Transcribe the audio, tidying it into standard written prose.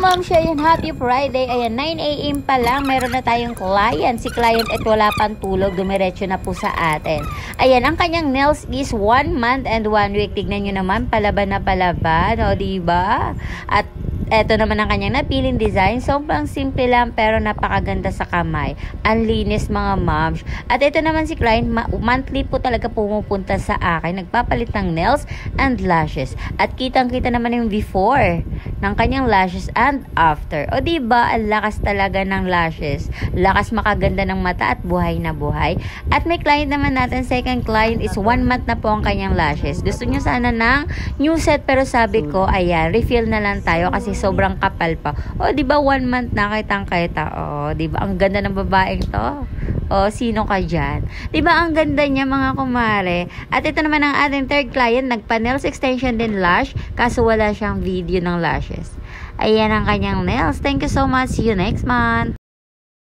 ma'am siya, ayan, happy Friday. Ayan, 9 AM pa lang, meron na tayong client. Si client at wala pang tulog, dumiretso na po sa atin. Ayan, ang kanyang nails is 1 month and 1 week. Tignan nyo naman, palaban na palaban, o diba? At eto naman ang kanyang napiling design. Sobrang simple lang pero napakaganda sa kamay. Ang linis mga moms. At ito naman si client, monthly po talaga pumupunta sa akin. Nagpapalit ng nails and lashes. At kitang-kita naman yung before ng kanyang lashes and after. O diba, ang lakas talaga ng lashes. Lakas makaganda ng mata at buhay na buhay. At may client naman natin, second client is 1 month na po ang kanyang lashes. Gusto nyo sana ng new set pero sabi ko, ayan, refill na lang tayo kasi sobrang kapal pa. O, di ba 1 month na kitang-kita? O, di ba ang ganda ng babaeng to? O, sino ka dyan? Di ba ang ganda niya mga kumare? At ito naman ang ating third client, nagpa-nails extension din lash, kaso wala siyang video ng lashes. Ayan ang kanyang nails. Thank you so much. See you next month.